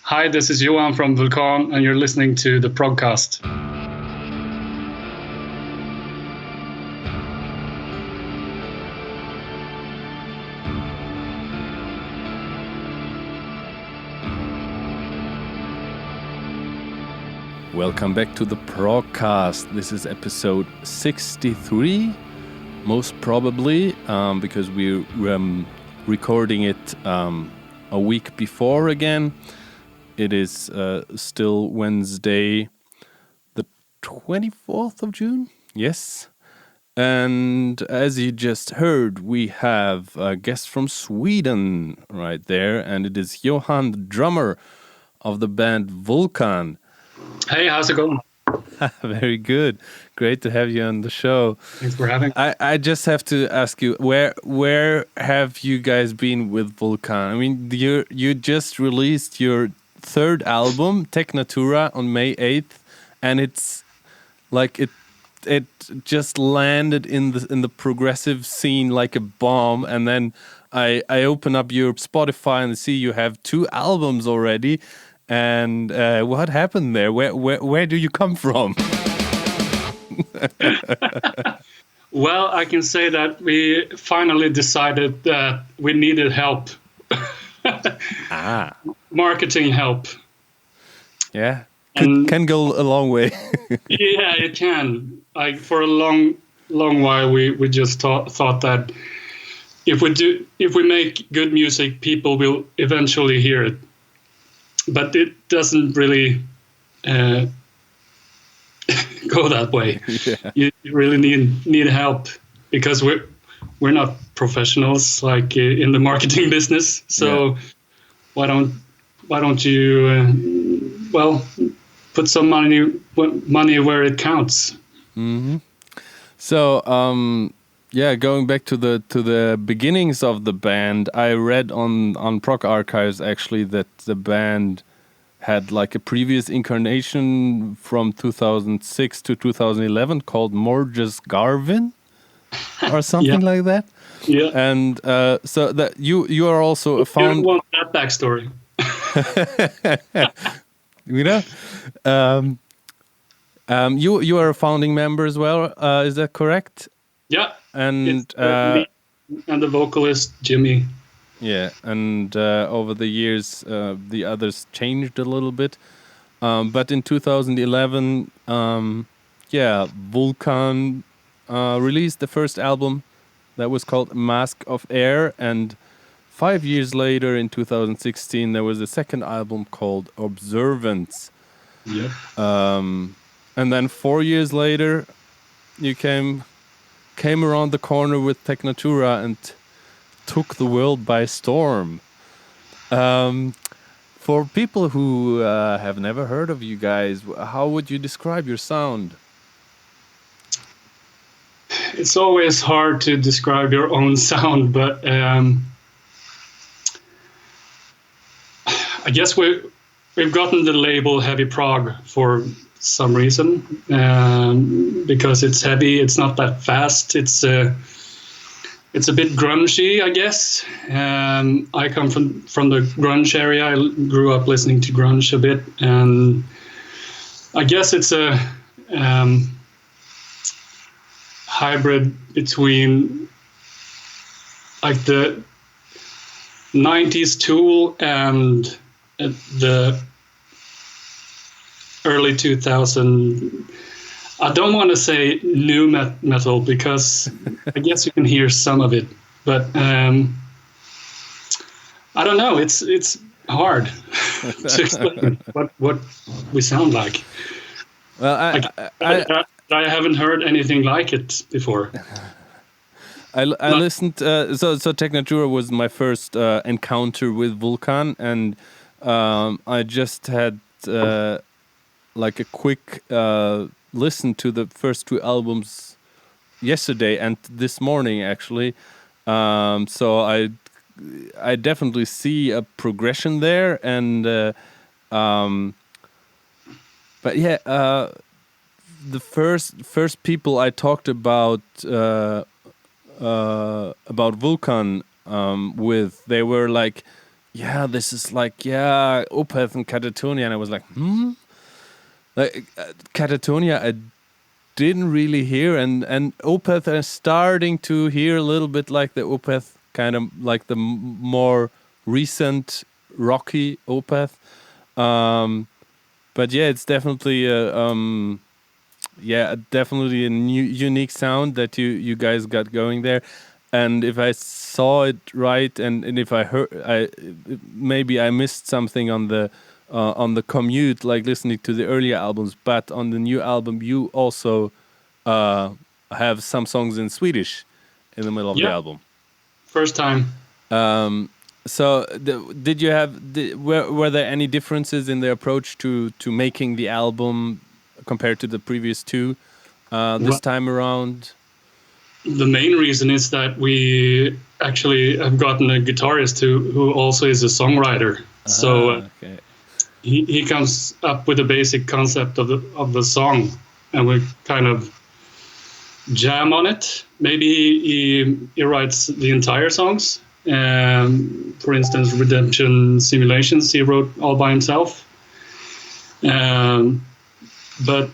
Hi, this is Johan from Vulkan, and you're listening to the Progcast. Welcome back to the Progcast. This is episode 63, most probably, because we're recording it a week before again. It is still Wednesday, the 24th of June. Yes. And as you just heard, we have a guest from Sweden right there, and it is Johan, the drummer of the band Vulkan. Hey, how's it going? Very good. Great to have you on the show. Thanks for having me. I just have to ask you, where have you guys been with Vulkan? I mean, you just released your third album, Technatura, on May 8th, and it's like it just landed in the progressive scene like a bomb. And then I open up your Spotify and see you have 2 albums already. And what happened there? Where do you come from? Well, I can say that we finally decided that we needed help. Marketing help. Yeah, can go a long way. Yeah, it can. Like for a long while, we just thought that if we make good music, people will eventually hear it. But it doesn't really go that way. Yeah. You really need help because we're not professionals like in the marketing business. So why don't you put some money where it counts? Mm-hmm. So going back to the beginnings of the band, I read on Prog Archives actually that the band had like a previous incarnation from 2006 to 2011 called Morges Garvin or something like that. Yeah. And so that you are also a founder. You want that backstory? You know, you are a founding member as well. Is that correct? Yeah. And me and the vocalist Jimmy. Yeah, and over the years the others changed a little bit, but in 2011, Vulkan released the first album that was called Mask of Air, and 5 years later, in 2016, there was a second album called Observance. Yeah. And then 4 years later, you came around the corner with Technatura and took the world by storm. For people who have never heard of you guys, how would you describe your sound? It's always hard to describe your own sound, but I guess we've gotten the label heavy prog for some reason, because it's heavy, it's not that fast, it's a bit grungy, I guess. I come from the grunge area. I grew up listening to grunge a bit, and I guess it's a hybrid between like the 90s Tool and the early 2000s. I don't want to say new metal because I guess you can hear some of it, but I don't know. It's hard to explain what we sound like. Well, I haven't heard anything like it before. I listened. So Technatura was my first encounter with Vulkan, and I just had like a quick listen to the first 2 albums yesterday and this morning actually. So I definitely see a progression there, and but yeah, the first people I talked about Vulkan with, they were like yeah, this is like, Opeth and Catatonia, and I was like, like Catatonia, I didn't really hear, and Opeth are starting to hear a little bit like the Opeth, kind of like the more recent rocky Opeth. But yeah, it's definitely definitely a new unique sound that you guys got going there. And if I saw it right, and if I heard, maybe I missed something on the commute, like listening to the earlier albums. But on the new album, you also have some songs in Swedish in the middle of the album. First time. So did you have? Were there any differences in the approach to making the album compared to the previous two this time around? The main reason is that we actually have gotten a guitarist who also is a songwriter. Okay. He comes up with the basic concept of the song, and we kind of jam on it. Maybe he writes the entire songs. For instance, Redemption Simulations he wrote all by himself. But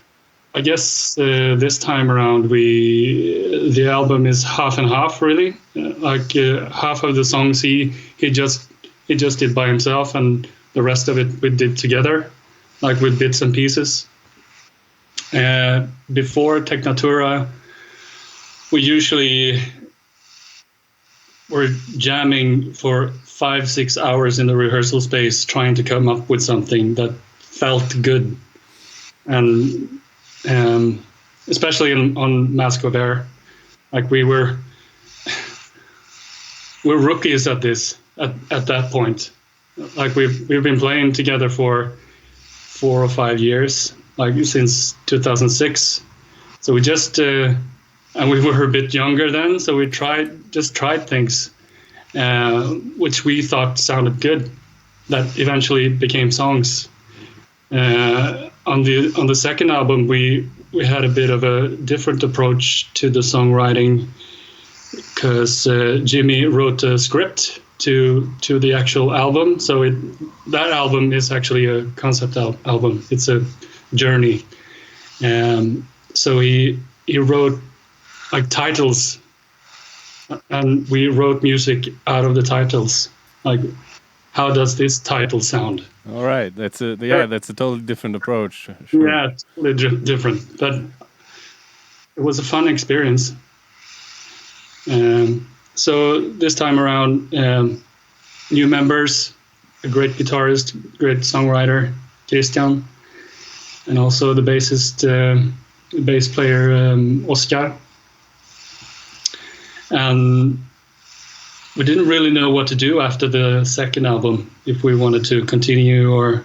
I guess this time around the album is half and half, really. Half of the songs he just did by himself, and the rest of it we did together, like with bits and pieces. Before Technatura, we usually were jamming for 5-6 hours in the rehearsal space, trying to come up with something that felt good, and especially on Mask of Air, like we're rookies at this at that point. Like we've been playing together for 4 or 5 years, like since 2006. So we just and we were a bit younger then, so we tried things which we thought sounded good, that eventually became songs. On the second album, we had a bit of a different approach to the songwriting, because Jimmy wrote a script to the actual album. So that album is actually a concept album. It's a journey. So he wrote like titles, and we wrote music out of the titles. Like, how does this title sound? All right, that's a totally different approach. Sure. Yeah, totally different, but it was a fun experience. So this time around, new members, a great guitarist, great songwriter, Christian, and also the bass player, Oscar. And we didn't really know what to do after the second album, if we wanted to continue or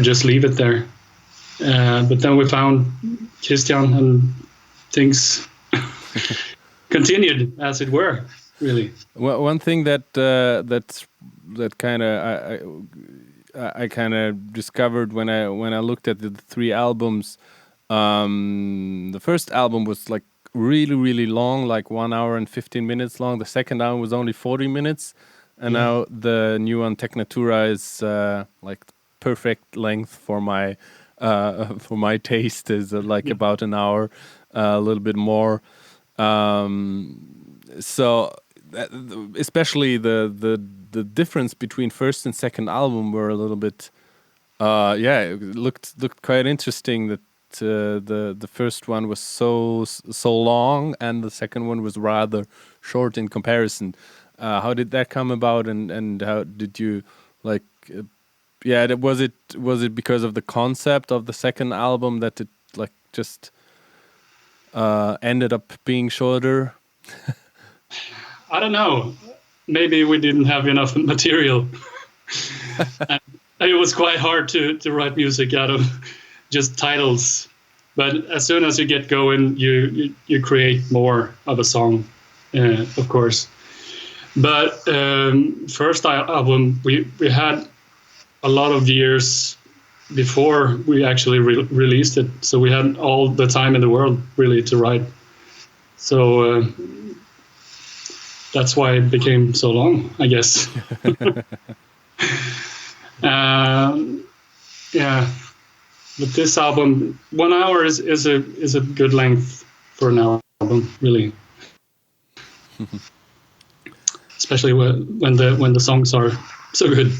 just leave it there. But then we found Christian, and things continued as it were, really. Well, one thing that kind of I kind of discovered when I looked at the 3 albums. The first album was like really, really long, like 1 hour and 15 minutes long. The second album was only 40 minutes, and now the new one, Technatura, is like perfect length for my taste. Is like about an hour, a little bit more. So especially the difference between first and second album were a little bit, it looked quite interesting. That the first one was so long, and the second one was rather short in comparison. How did that come about, and how did you like? Was it because of the concept of the second album that it like just ended up being shorter? I don't know. Maybe we didn't have enough material. It was quite hard to write music out of just titles. But as soon as you get going, you create more of a song, of course. But first album, we had a lot of years before we actually released it. So we had all the time in the world, really, to write. So that's why it became so long, I guess. Yeah, but this album, 1 hour is a good length for an album, really. Especially when the songs are so good.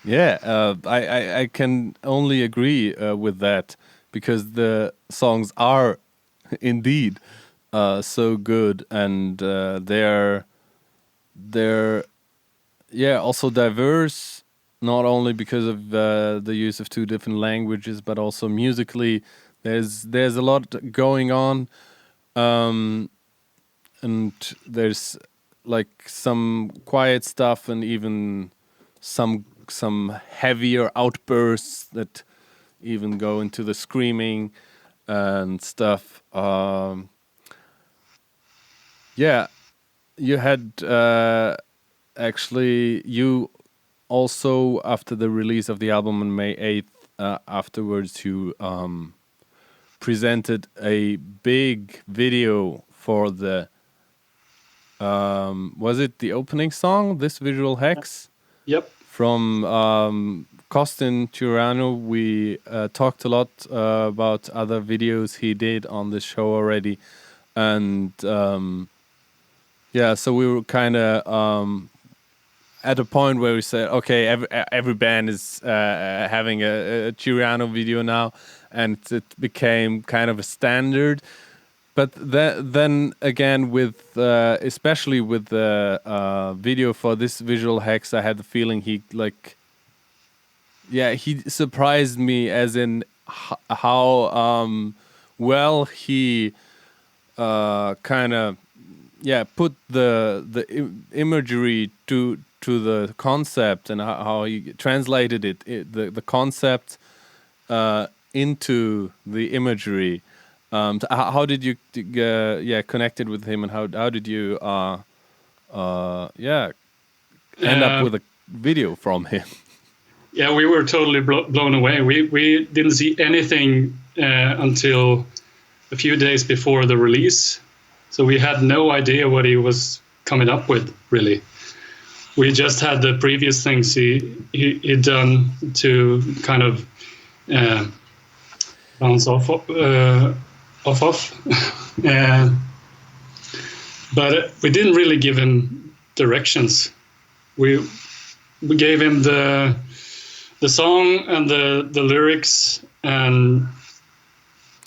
Yeah, I can only agree with that, because the songs are indeed so good, and they're also diverse, not only because of the use of 2 different languages, but also musically. There's a lot going on, and there's like some quiet stuff, and even some heavier outbursts that even go into the screaming and stuff. Yeah, you had actually, you also, after the release of the album on May 8th, afterwards you presented a big video for the was it the opening song, This Visual Hex? Yep. From Costin Turano. We talked a lot about other videos he did on the show already, and yeah, so we were kind of at a point where we said, okay, every band is having a Turano video now, and it became kind of a standard. But then again, with especially with the video for This Visual Hex, I had the feeling he surprised me, as in how well he kind of put the imagery to the concept, and how he translated the concept into the imagery. How did you connected with him, and how did you end up with a video from him? Yeah, we were totally blown away. We didn't see anything until a few days before the release, so we had no idea what he was coming up with, really. We just had the previous things he'd done to kind of bounce off. But we didn't really give him directions. We gave him the song and the lyrics, and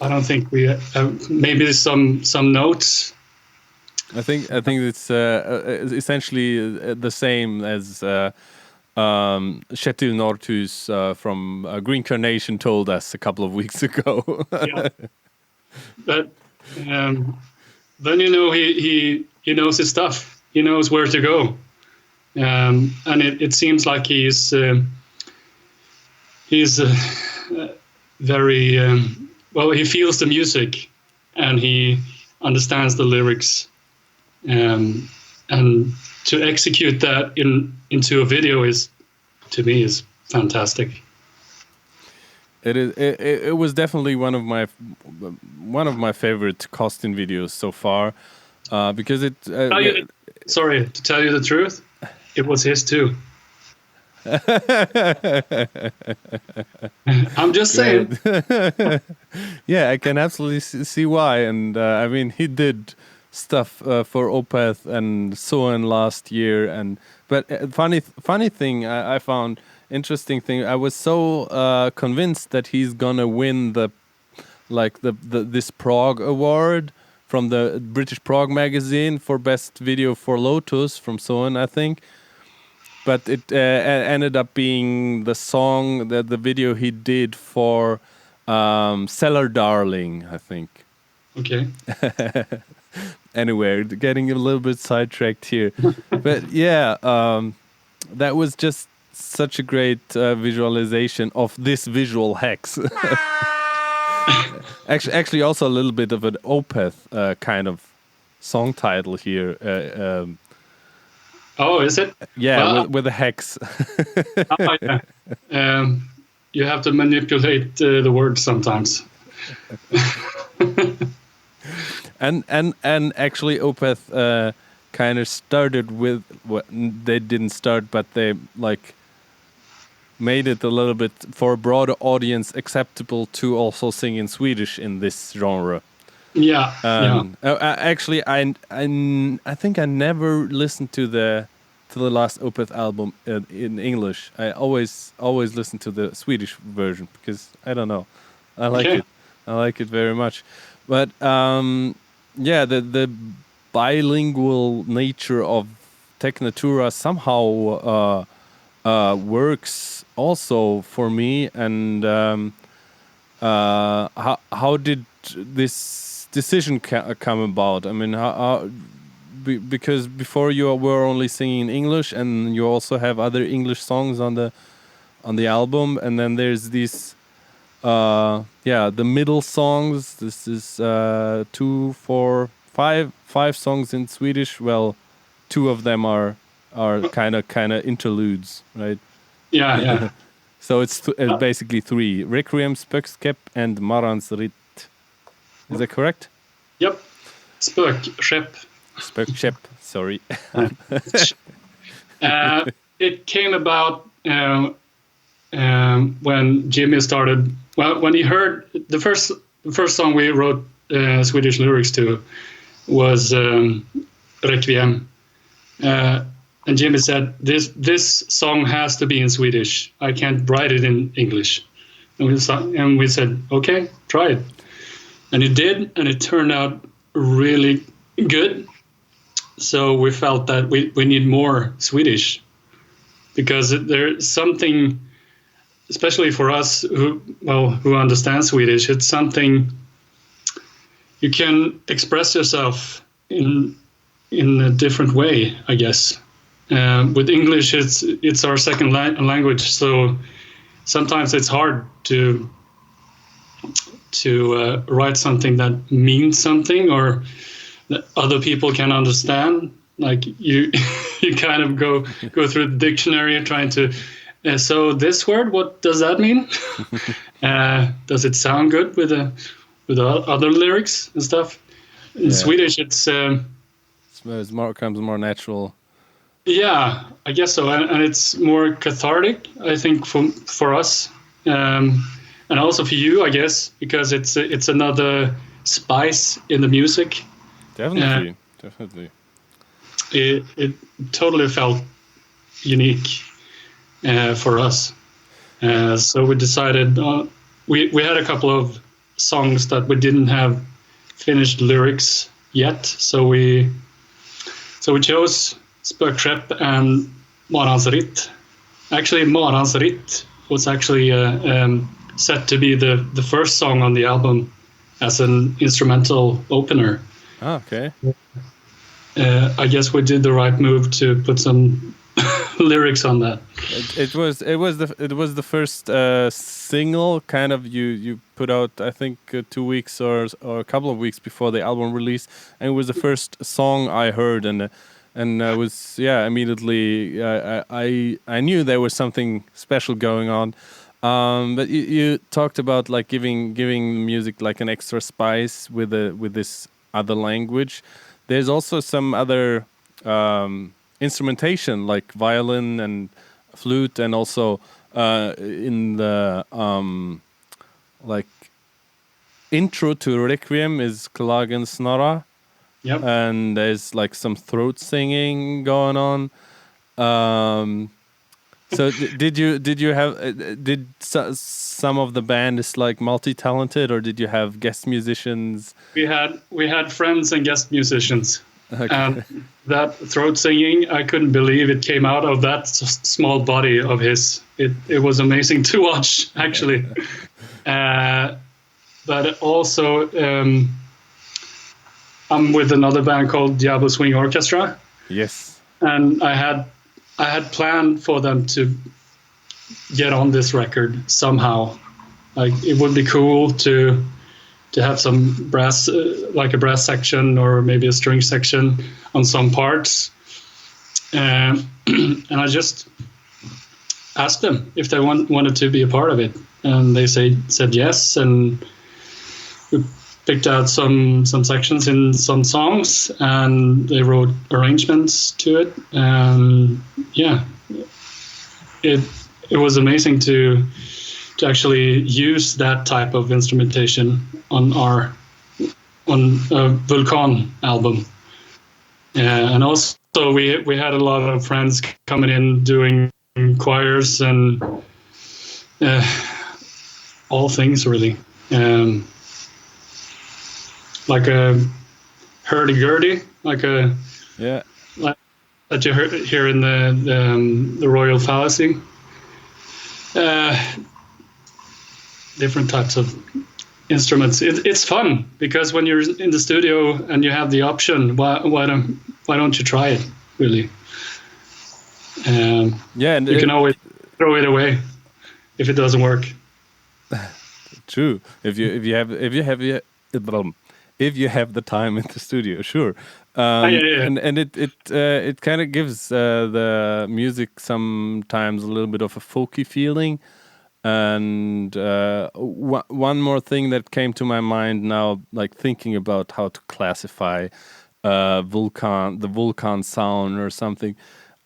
I don't think we maybe some notes. I think it's essentially the same as Kjetil Northus from Green Carnation told us a couple of weeks ago. Yeah. But then he knows his stuff. He knows where to go, and it seems like he's very well. He feels the music, and he understands the lyrics, and to execute that into a video is, to me, is fantastic. It was definitely one of my favorite Costin videos so far, because it. Sorry, to tell you the truth, it was his too. I'm just saying. Yeah, I can absolutely see why, and I mean, he did stuff for Opeth and so on last year, but funny thing I found. Interesting thing. I was so convinced that he's gonna win this Prog award from the British Prog magazine for best video for Lotus from Soen, I think. But it ended up being the song, the video he did for Cellar Darling, I think. Okay. Anyway, getting a little bit sidetracked here, but yeah, that was just such a great visualization of This Visual Hex. actually, also a little bit of an Opeth kind of song title here. Oh, is it? Yeah, well, with a hex. Yeah. You have to manipulate the words sometimes. and actually, Opeth kind of started with what they didn't start, but they like made it a little bit for a broader audience acceptable to also sing in Swedish in this genre. Yeah. Actually, I think I never listened to the last Opeth album in English. I always listen to the Swedish version because I don't know, I like it. I like it very much. But the bilingual nature of Technatura somehow works also for me. And how did this decision come about? I mean, because before you were only singing in English, and you also have other English songs on the album, and then there's these the middle songs. This is 2, 4, 5 songs in Swedish. Well, 2 of them are kind of interludes, right? Yeah. So it's basically 3: Requiem, Spökskepp, and Marans Ritt. Is that correct? Yep. Spökskepp, sorry. It came about when Jimmy started. Well, when he heard the first song we wrote Swedish lyrics to was Requiem, and Jimmy said, "This song has to be in Swedish. I can't write it in English." And we said, "Okay, try it." And it did, and it turned out really good. So we felt that we need more Swedish, because there's something, especially for us who understand Swedish, it's something you can express yourself in a different way, I guess. With English, it's our second language, so sometimes it's hard to write something that means something or that other people can understand. Like you kind of go through the dictionary trying to. So this word, what does that mean? Does it sound good with other lyrics and stuff? In Swedish, it's comes more natural. Yeah, I guess so, and it's more cathartic, I think, for us, and also for you, I guess, because it's another spice in the music. Definitely. It totally felt unique for us. So we decided we had a couple of songs that we didn't have finished lyrics yet, so we chose Spökskepp and Marans Ritt. Actually, Marans Ritt was actually set to be the first song on the album as an instrumental opener. Oh, okay. I guess we did the right move to put some lyrics on that. It was the first single kind of you put out, I think 2 weeks or a couple of weeks before the album release, and it was the first song I heard, and I was immediately I knew there was something special going on. But you talked about like giving music like an extra spice with this other language. There's also some other instrumentation like violin and flute, and also in the like intro to Requiem is Klagen Snarra. Yep. And there's like some throat singing going on. So did some of the band is like multi-talented, or did you have guest musicians? We had friends and guest musicians. Okay. And that throat singing, I couldn't believe it came out of that small body of his. It was amazing to watch, actually. But also, I'm with another band called Diablo Swing Orchestra. Yes. And I had planned for them to get on this record somehow. Like it would be cool to have some brass, like a brass section or maybe a string section on some parts. And I just asked them if they wanted to be a part of it, and they said yes. And we picked out some sections in some songs, and they wrote arrangements to it. And yeah, it was amazing to actually use that type of instrumentation on a Vulkan album. And also we had a lot of friends coming in doing choirs and all things really. Like a hurdy-gurdy, like that you hear in the Royal Fallacy. Different types of instruments. It's fun because when you're in the studio and you have the option, why don't you try it? Really? And you can always throw it away if it doesn't work. True. If you have the time in the studio, sure. And it kind of gives the music sometimes a little bit of a folky feeling. And one more thing that came to my mind now, like thinking about how to classify the Vulkan sound or something.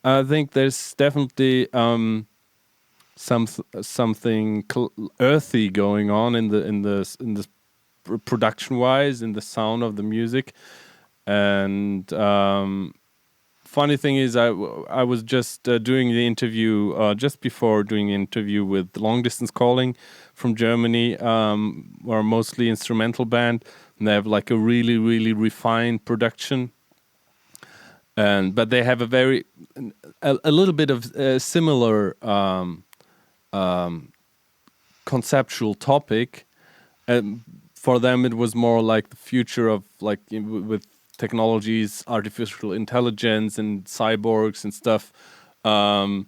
I think there's definitely something earthy going on in the production wise, in the sound of the music. And funny thing is, I was just doing the interview just before doing the interview with Long Distance Calling from Germany, or mostly instrumental band, and they have like a really, really refined production. But they have a little bit of similar conceptual topic. For them, it was more like the future of with technologies, artificial intelligence, and cyborgs and stuff. And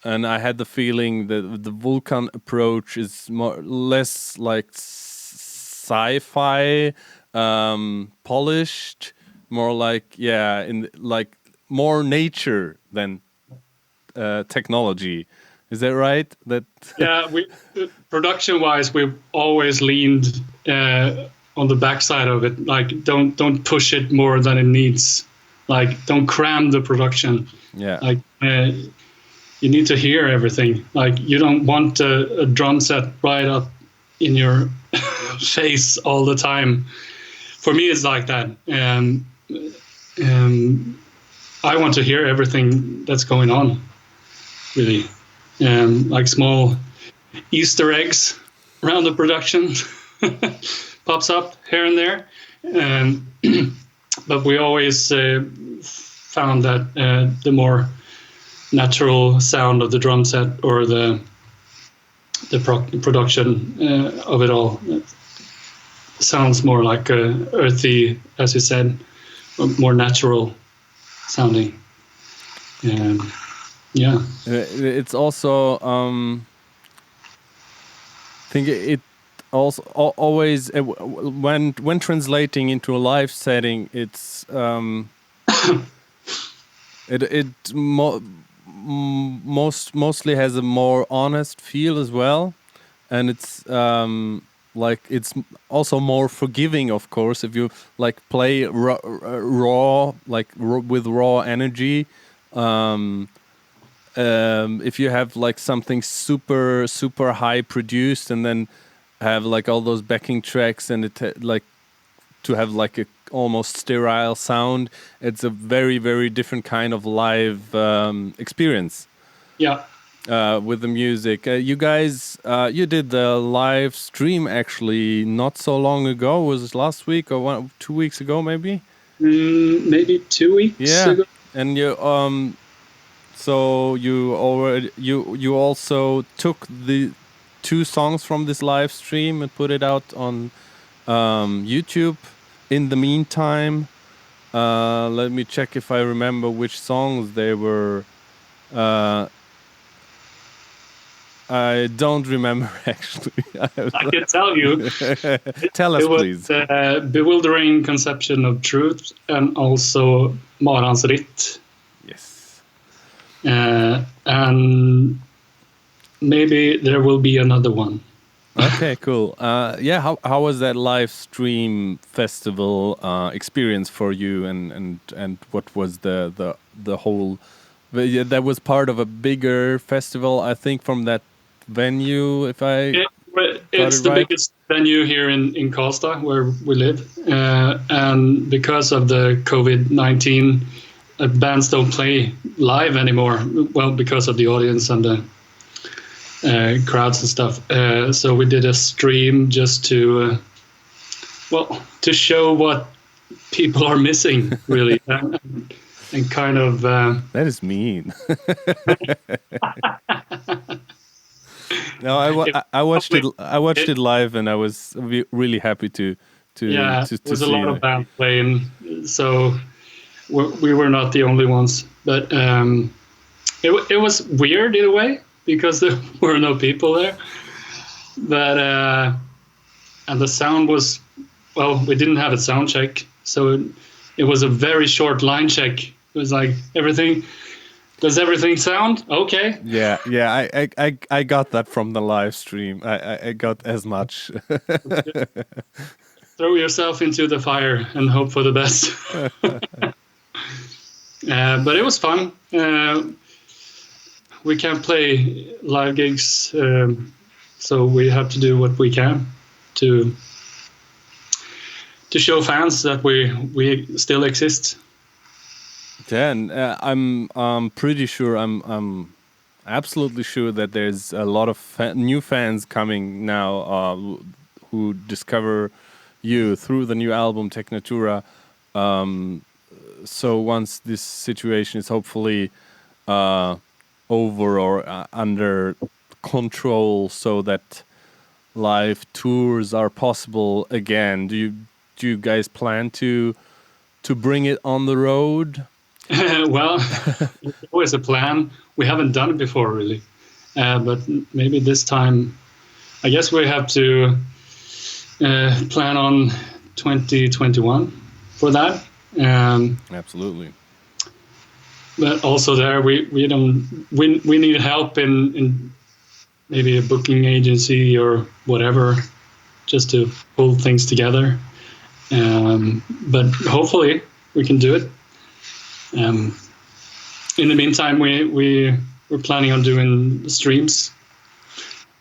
I had the feeling that the Vulkan approach is less like sci-fi, polished, more like more nature than technology. Is that right? Yeah, production-wise, we've always leaned on the backside of it. Like, don't push it more than it needs. Like, don't cram the production. Yeah. Like, you need to hear everything. Like, you don't want a drum set right up in your face all the time. For me, it's like that. I want to hear everything that's going on, really. Like small Easter eggs around the production pops up here and there. But we always found that the more natural sound of the drum set or the production of it all sounds more like earthy, as you said, more natural sounding. Yeah. It's also I think it also always when translating into a live setting, it's mostly has a more honest feel as well, and it's like it's also more forgiving, of course, if you like play raw with raw energy. If you have like something super high produced and then have like all those backing tracks and it like to have like a almost sterile sound, it's a very, very different kind of live experience. Yeah. With the music, you guys, you did the live stream actually not so long ago. Was it last week or 2 weeks ago, maybe? Maybe 2 weeks ago. And you so you also took the 2 songs from this live stream and put it out on YouTube. In the meantime, let me check if I remember which songs they were. I don't remember actually. I can tell you. Tell us, please. It was Bewildering Conception of Truth and also Marans Ritt. Yes. And maybe there will be another one. Okay, cool. Yeah, how was that live stream festival experience for you, and what was the whole? Yeah, that was part of a bigger festival, I think, from that venue. If I got It's it the right. biggest venue here in Karlstad, where we live, and because of the COVID-19, bands don't play live anymore. Well, because of the audience and the crowds and stuff. So we did a stream just to show what people are missing, really, and kind of. That is mean. No, I watched it. I watched it live, and I was really happy to There was a see lot of it. bands playing, so we were not the only ones. But it was weird in a way because there were no people there. But and the sound was, well, we didn't have a sound check, so it was a very short line check. It was like, everything. Does everything sound okay? Yeah. I got that from the live stream. I got as much. Throw yourself into the fire and hope for the best. But it was fun. We can't play live gigs, so we have to do what we can to show fans that we still exist. Yeah, and I'm pretty sure, I'm absolutely sure that there's a lot of new fans coming now who discover you through the new album Technatura. So once this situation is hopefully over or under control, so that live tours are possible again, do you guys plan to bring it on the road? Well, it's always a plan. We haven't done it before, really, but maybe this time, I guess we have to plan on 2021 for that. Absolutely. But also there, we need help in maybe a booking agency or whatever, just to pull things together. But hopefully we can do it. In the meantime, we're planning on doing streams,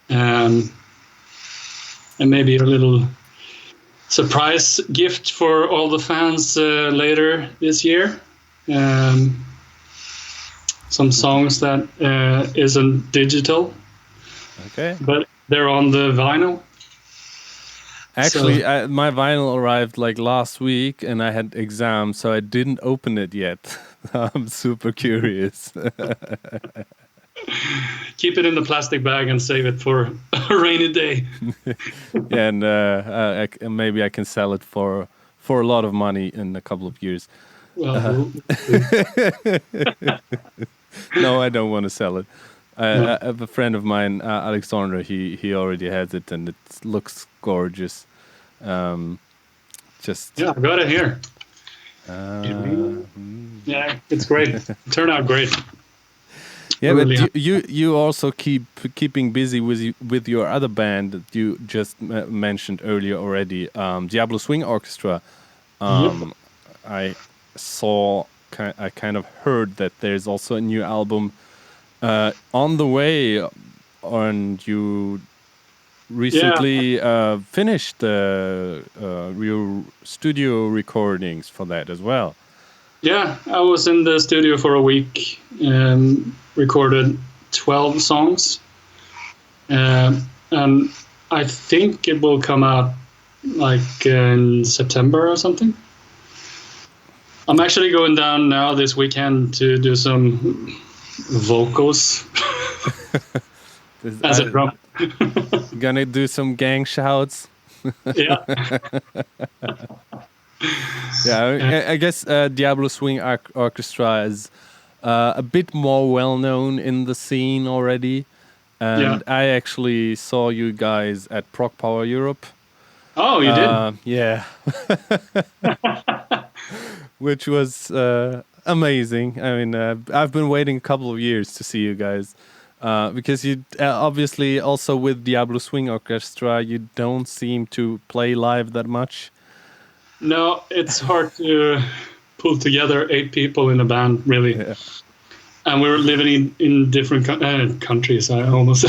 and maybe a little surprise gift for all the fans later this year. Some songs that isn't digital, Okay. but they're on the vinyl. Actually, my vinyl arrived like last week, and I had exams, so I didn't open it yet. I'm super curious. Keep it in the plastic bag and save it for a rainy day. Yeah, and maybe I can sell it for a lot of money in a couple of years. Well, No, I don't want to sell it. I have a friend of mine, Alexander. He already has it, and it looks gorgeous. yeah, I got it here. Yeah, it's great. It turned out great. Yeah, really but you also keeping busy with your other band that you just mentioned earlier already, Diablo Swing Orchestra. I kind of heard that there's also a new album on the way, and you recently finished your studio recordings for that as well. Yeah, I was in the studio for a week, recorded 12 songs, and I think it will come out like in September or something. I'm actually going down now this weekend to do some vocals as a drum. Gonna do some gang shouts. Yeah. Yeah, I guess Diablo Swing Orchestra is a bit more well known in the scene already, and I actually saw you guys at Prog Power Europe. Oh, you did? Yeah. Which was amazing. I mean, I've been waiting a couple of years to see you guys. Because you obviously also with Diablo Swing Orchestra, you don't seem to play live that much. No, it's hard to pull together 8 people in a band, really. Yeah. And we were living in different countries, I almost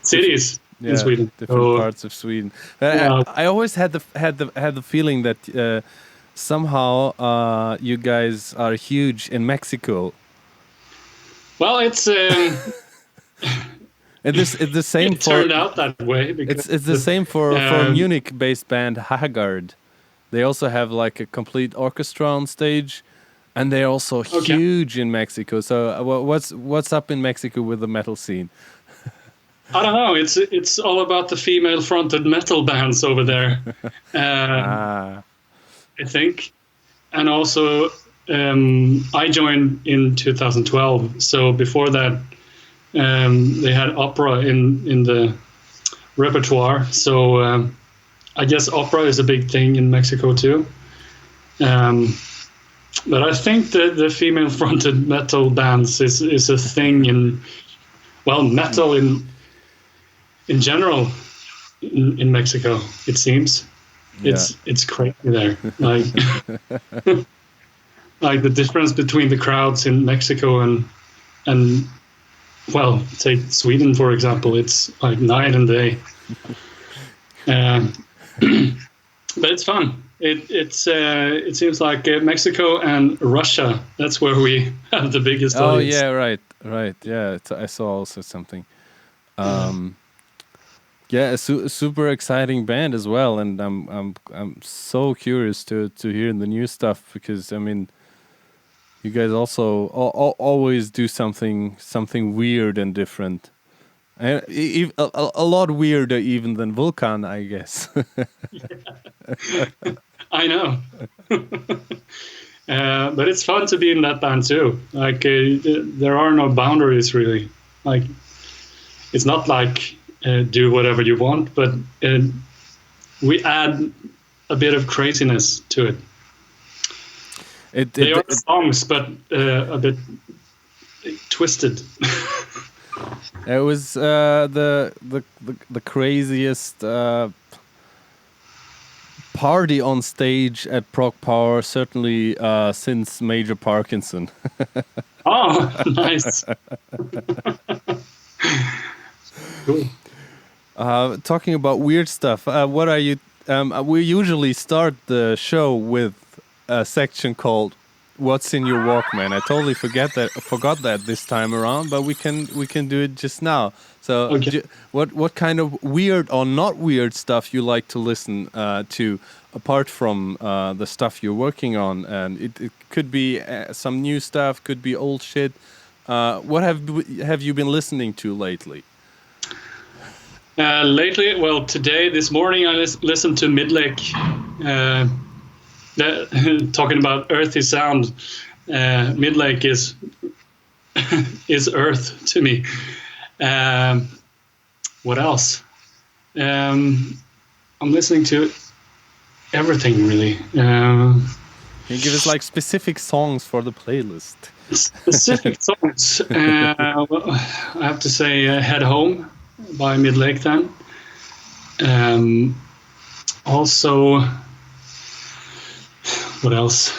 cities in Sweden. Different parts of Sweden. I always had the feeling that somehow you guys are huge in Mexico. Well, it's it's the same. It turned out that way. It's the same for Munich-based band Haggard. They also have like a complete orchestra on stage, and they're also huge in Mexico. So what's up in Mexico with the metal scene? I don't know. It's all about the female-fronted metal bands over there. I think, and also I joined in 2012. So before that, they had opera in the repertoire. So I guess opera is a big thing in Mexico too. But I think that the female-fronted metal bands is a thing in metal in general in Mexico. It seems it's crazy there. Like like the difference between the crowds in Mexico and well, take Sweden for example. It's like night and day. But it's fun. It seems like Mexico and Russia. That's where we have the biggest audience. Oh yeah, right. Yeah, I saw also something. Yeah, a super exciting band as well, and I'm so curious to hear the new stuff because I mean, you guys also always do something weird and different. And a lot weirder even than Vulkan, I guess. I know. But it's fun to be in that band too. Like there are no boundaries really. Like it's not like do whatever you want, but we add a bit of craziness to it. They are songs, but a bit twisted. It was the craziest party on stage at Prog Power, certainly since Major Parkinson. Oh, nice. Cool. Talking about weird stuff, what are you? We usually start the show with a section called "What's in Your Walkman." I totally forgot that this time around, but we can do it just now. So, what kind of weird or not weird stuff you like to listen to, apart from the stuff you're working on? And it could be some new stuff, could be old shit. What have you been listening to lately? Lately, well, this morning I listened to Midlake, talking about earthy sound. Midlake is earth to me. What else? I'm listening to everything really. Can you give us like specific songs for the playlist? Specific songs. Well, I have to say Head Home by Midlake then. Also, what else?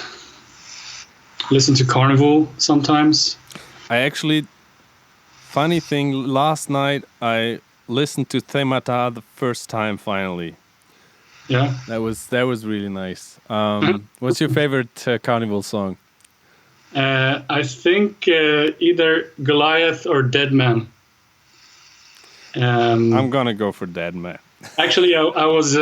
Listen to Karnivool sometimes. I actually, funny thing, last night I listened to Technatura the first time finally. Yeah. That was really nice. What's your favorite Karnivool song? I think either Goliath or Dead Man. I'm gonna go for Dead Man. Actually, I was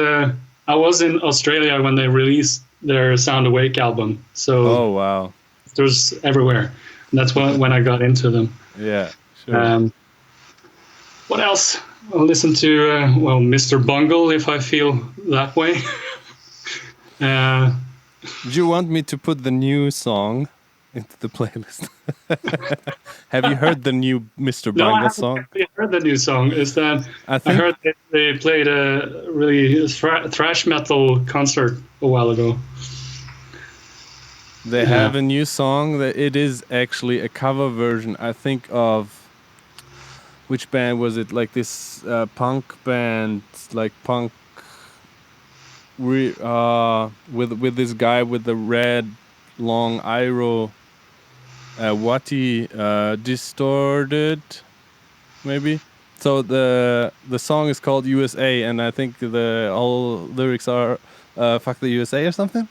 in Australia when they released their Sound Awake album. So oh wow, there's everywhere. And that's when I got into them. Yeah, sure. What else? I'll listen to Mr. Bungle if I feel that way. Do you want me to put the new song into the playlist? Have you heard the new Mr. Bungle song? I heard the new song. Is that I heard they played a really thrash metal concert a while ago. They have a new song that it is actually a cover version, I think, of which band was it? Like this punk band, like punk. With this guy with the red long Iro, Wati distorted, maybe. So the song is called USA, and I think the all lyrics are "fuck the USA" or something.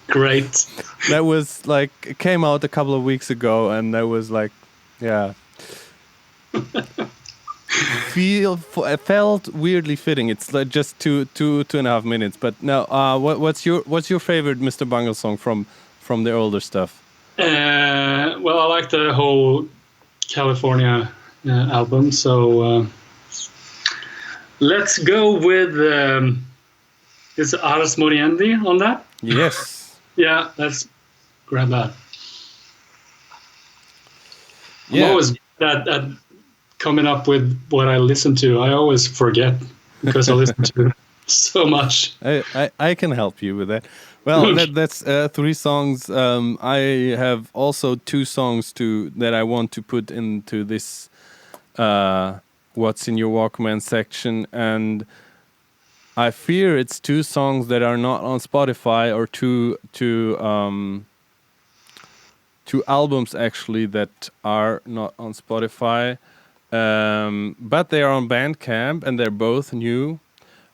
Great. That was like it came out a couple of weeks ago, and that was like, yeah. Felt weirdly fitting. It's like just two and a half minutes. But now, what's your favorite Mr. Bungle song from the older stuff? Well, I like the whole California album, so let's go with is Ars Moriendi on that? Yes. Yeah, let's grab that. Yeah. I'm always bad at coming up with what I listen to. I always forget because I listen to so much. I can help you with that. Well, that's 3 songs. I have also 2 songs that I want to put into this What's in Your Walkman section, and I fear it's 2 songs that are not on Spotify, or two albums actually that are not on Spotify. But they are on Bandcamp, and they're both new.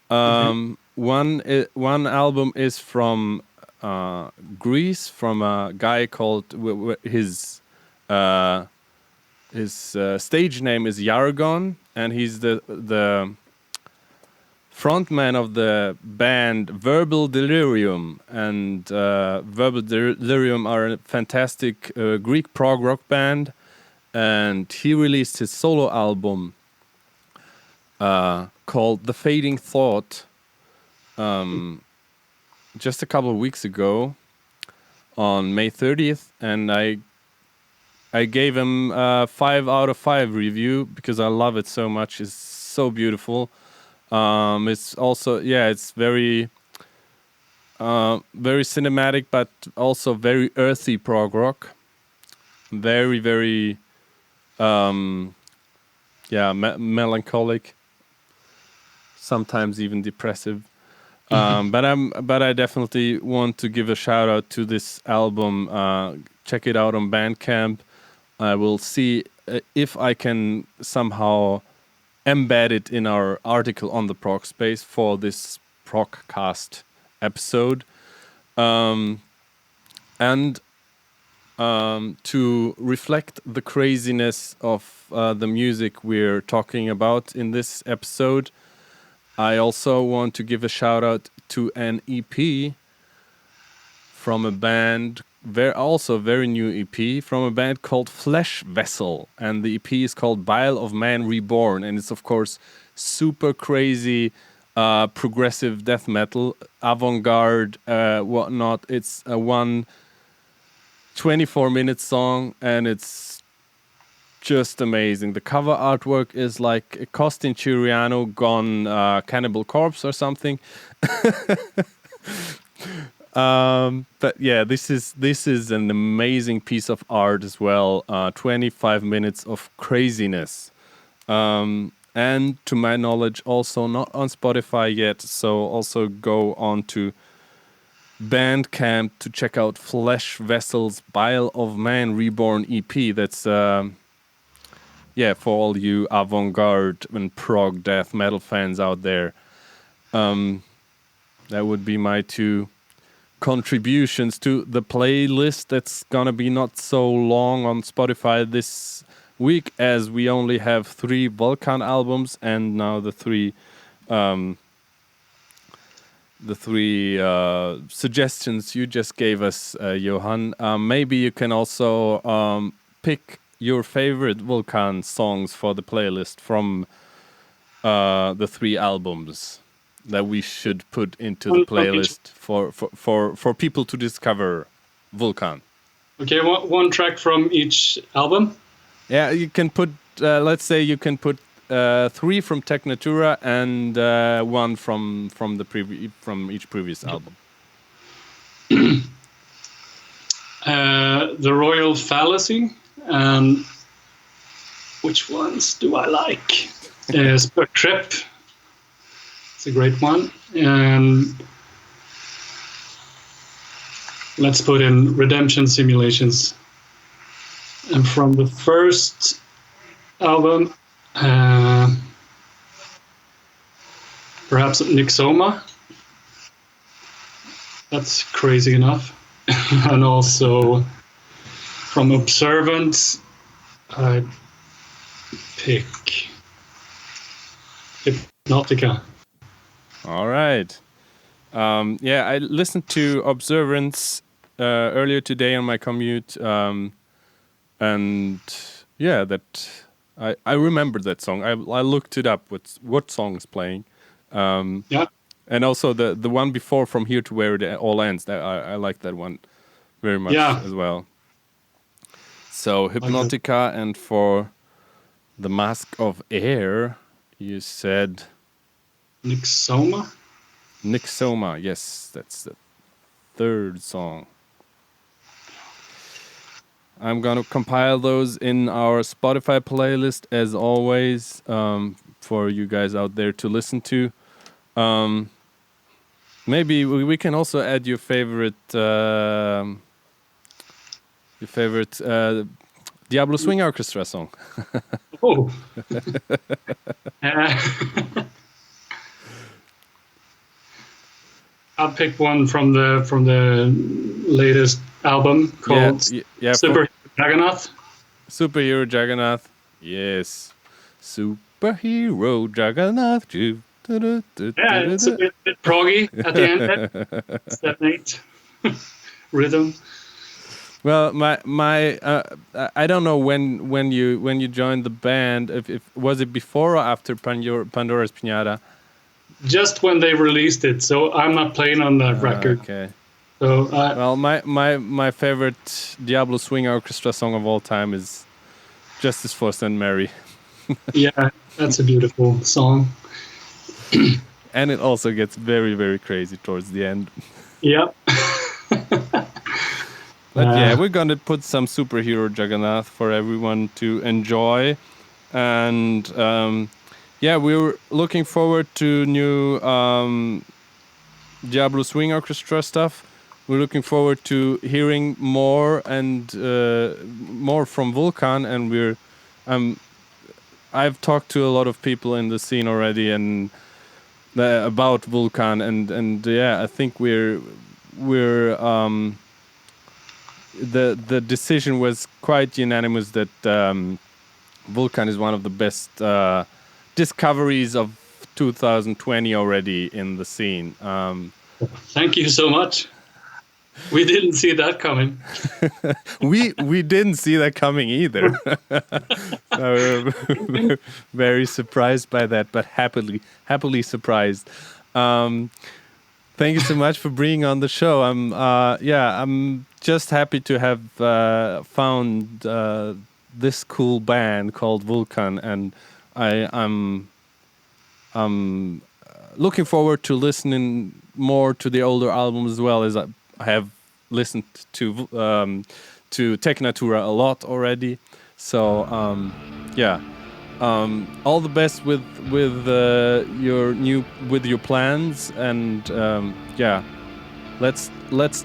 One album is from Greece, from a guy called his stage name is Jargon, and he's the frontman of the band Verbal Delirium. And Verbal Delirium are a fantastic Greek prog rock band. And he released his solo album called The Fading Thought just a couple of weeks ago on May 30th. And I gave him a 5 out of 5 review because I love it so much. It's so beautiful. It's also, it's very very cinematic, but also very earthy prog rock. Very, very melancholic, sometimes even depressive. But I definitely want to give a shout out to this album. Check it out on Bandcamp. I will see if I can somehow embed it in our article on the Progspace for this Progcast episode. And to reflect the craziness of the music we're talking about in this episode, I also want to give a shout out to an EP from a band, very new EP, from a band called Fleshvessel, and the EP is called Bile of Man Reborn, and it's of course super crazy progressive death metal, avant-garde, whatnot. It's a 24-minute song, and it's just amazing. The cover artwork is like a Costin Chiriano gone Cannibal Corpse or something. But yeah, this is an amazing piece of art as well. 25 minutes of craziness. And to my knowledge, also not on Spotify yet. So also go on to Bandcamp to check out Fleshvessel's Bile of Man Reborn EP. That's for all you avant-garde and prog death metal fans out there. That would be my 2 contributions to the playlist. That's gonna be not so long on Spotify this week, as we only have 3 Vulkan albums, and now the 3 suggestions you just gave us, Johan. Maybe you can also pick your favorite Vulkan songs for the playlist from the 3 albums that we should put into the playlist for people to discover Vulkan. Okay, one track from each album? Yeah, you can put, let's say you can put 3 from Technatura and 1 from each previous album. The Royal Fallacy and which ones do I like? Spur Trip. It's a great one. And let's put in Redemption Simulations. And from the first album, perhaps Nixoma. That's crazy enough. And also from Observance, I pick Hypnotica. All right. I listened to Observance earlier today on my commute, and I remembered that song. I looked it up. What song is playing? And also the one before, From Here to Where It All Ends. That I like that one very much as well. So Hypnotica, and for The Mask of Air, you said Nixoma? Nixoma, yes, that's the third song. I'm gonna compile those in our Spotify playlist as always, for you guys out there to listen to. Maybe we can also add your favorite Diablo Swing Orchestra song. Oh. I'll pick one from the latest album called Superhero Juggernaut. Superhero Juggernaut, yes. Superhero Juggernaut. It's a bit proggy at the end. It's that neat rhythm. Well, my I don't know when you joined the band. If was it before or after Pandora's Pinata? Just when they released it, so I'm not playing on that record. Okay. So well, my favorite Diablo Swing Orchestra song of all time is "Justice for St. Mary." Yeah, that's a beautiful song. And it also gets very, very crazy towards the end. Yep. But we're gonna put some Superhero Juggernaut for everyone to enjoy, and we're looking forward to new Diablo Swing Orchestra stuff. We're looking forward to hearing more and more from Vulkan, and I've talked to a lot of people in the scene already and about Vulkan, and I think the decision was quite unanimous that Vulkan is one of the best discoveries of 2020 already in the scene. Thank you so much. We didn't see that coming. we didn't see that coming either. So we're very surprised by that, but happily surprised. Thank you so much for being on the show. I'm just happy to have found this cool band called Vulkan, and I'm looking forward to listening more to the older albums as well, as I have listened to Technatura a lot already. So all the best with your plans, and let's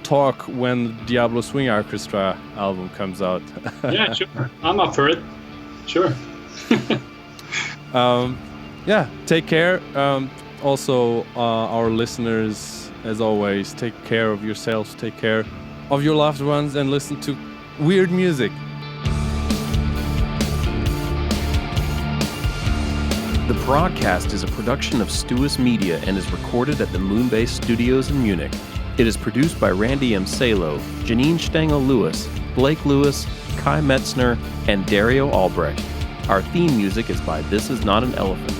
talk when the Diablo Swing Orchestra album comes out. Yeah, sure. I'm up for it. Sure. Take care. Also, our listeners, as always, take care of yourselves, take care of your loved ones, and listen to weird music. The Progcast is a production of Stuis Media and is recorded at the Moonbase Studios in Munich. It is produced by Randy M. Salo, Janine Stengel-Lewis, Blake Lewis, Kai Metzner, and Dario Albrecht. Our theme music is by This Is Not an Elephant.